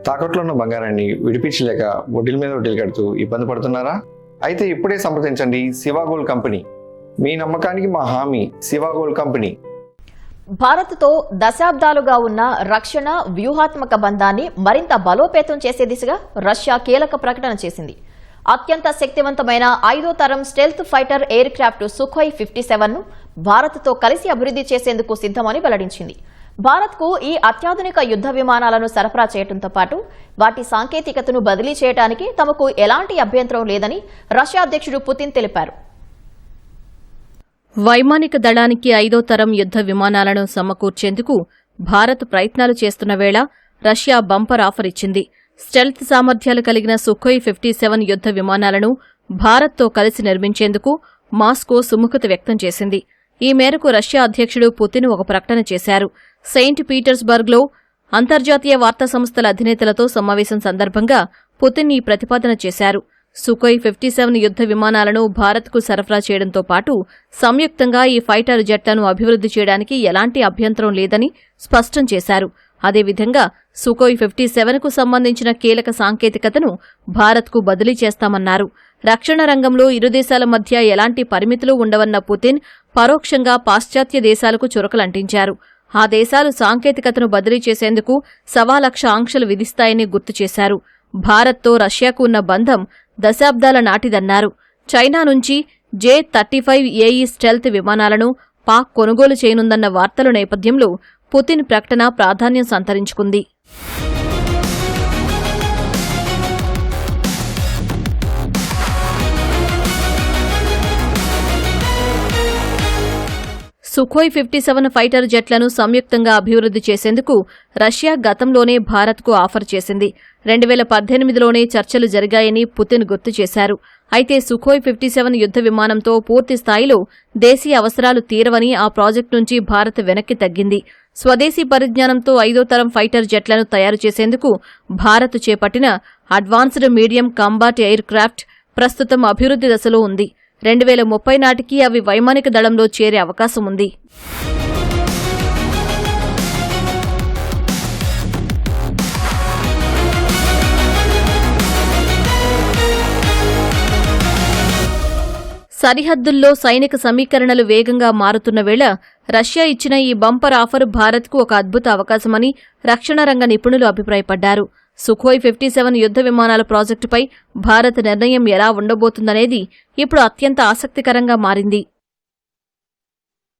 తాకట్లో ఉన్న బంగారాన్ని విడిపించలేక వడ్డీల మీద వడ్డీలు కడుతూ ఇబ్బంది పడుతున్నారా? అయితే ఇప్పుడే సంప్రదించండి శివ గోల్డ్ కంపెనీ. మీ నమ్మకానికి మా హామీ శివ గోల్డ్ కంపెనీ. భారత్తో దశాబ్దాలుగా ఉన్న రక్షణ వ్యూహాత్మక బంధాన్ని మరింత బలోపేతం చేసే దిశగా రష్యా కీలక ప్రకటన చేసింది. అత్యంత శక్తివంతమైన 5వ తరం stealth fighter aircraft Sukhoi 57ను భారత్తో కలిసి అభివృద్ధి చేసేందుకు సిద్దమని వెల్లడించింది. భారత్కు ఈ అత్యాధునిక యుద్ధ విమానాలను సరఫరా చేయడంతో పాటు వాటి సాంకేతికతను బదిలీ చేయడానికి తమకు ఎలాంటి అభ్యంతరం లేదని రష్యా అధ్యక్షుడు పుతిన్ తెలిపారు. వైమానిక దళానికి 5వ తరం యుద్ధ విమానాలను సమకూర్చేందుకు భారత్ ప్రయత్నాలు చేస్తున్న వేళ రష్యా బంపర్ ఆఫర్ ఇచ్చింది. స్టెల్త్ సామర్థ్యాలు కలిగిన సుఖోయ్ 57 యుద్ధ విమానాలను భారత్తో కలిసి నిర్మించేందుకు మాస్కో సుముఖత వ్యక్తం చేసింది. ఈ మేరకు రష్యా అధ్యక్షుడు పుతిన్ ఒక ప్రకటన చేశారు. సెయింట్ పీటర్స్బర్గ్లో అంతర్జాతీయ వార్తా సంస్థల అధినేతలతో సమావేశం సందర్భంగా పుతిన్ ఈ ప్రతిపాదన చేశారు. సుఖోయ్ 57 యుద్ధ విమానాలను భారత్కు సరఫరా చేయడంతో పాటు సంయుక్తంగా ఈ ఫైటర్ జెట్లను అభివృద్ధి చేయడానికి ఎలాంటి అభ్యంతరం లేదని స్పష్టం చేశారు. అదేవిధంగా సుఖోయ్ 57కు సంబంధించిన కీలక సాంకేతికతను భారత్కు బదిలీ చేస్తామన్నారు. రక్షణ రంగంలో ఇరు దేశాల మధ్య ఎలాంటి పరిమితులు ఉండవన్న పుతిన్ పరోక్షంగా పాశ్చాత్య దేశాలకు చురకలంటించారు. ఆ దేశాలు సాంకేతికతను బదిలీ చేసేందుకు 1,00,000 ఆంక్షలు విధిస్తాయని గుర్తు చేశారు. భారత్తో రష్యాకు ఉన్న బంధం దశాబ్దాల నాటిదన్నారు. చైనా నుంచి J-35AE స్టెల్త్ విమానాలను పాక్ కొనుగోలు చేయనుందన్న వార్తల నేపథ్యంలో పుతిన్ ప్రకటన ప్రాధాన్యం సంతరించుకుంది. సుఖోయ్ 57 ఫైటర్ జెట్లను సంయుక్తంగా అభివృద్ధి చేసేందుకు రష్యా గతంలోనే భారత్కు ఆఫర్ చేసింది. 2018లోనే చర్చలు జరిగాయని పుతిన్ గుర్తు చేశారు. అయితే సుఖోయ్ 57 యుద్ధ విమానంతో పూర్తి స్థాయిలో దేశీయ అవసరాలు తీరవని ఆ ప్రాజెక్టు నుంచి భారత్ వెనక్కి తగ్గింది. స్వదేశీ పరిజ్ఞానంతో 5వ తరం ఫైటర్ జెట్లను తయారు చేసేందుకు భారత్ చేపట్టిన advanced medium combat aircraft ప్రస్తుతం అభివృద్ధి దశలో ఉంది. 2030 నాటికి అవి వైమానిక దళంలో చేరే అవకాశం ఉంది. సరిహద్దుల్లో సైనిక సమీకరణలు వేగంగా మారుతున్న వేళ రష్యా ఇచ్చిన ఈ బంపర్ ఆఫర్ భారత్కు ఒక అద్భుత అవకాశమని రక్షణ రంగ నిపుణులు అభిప్రాయపడ్డారు. సుఖోయ్ 57 యుద్ధ విమానాల ప్రాజెక్టుపై భారత్ నిర్ణయం ఎలా ఉండబోతుందనేది ఇప్పుడు అత్యంత ఆసక్తికరంగా మారింది.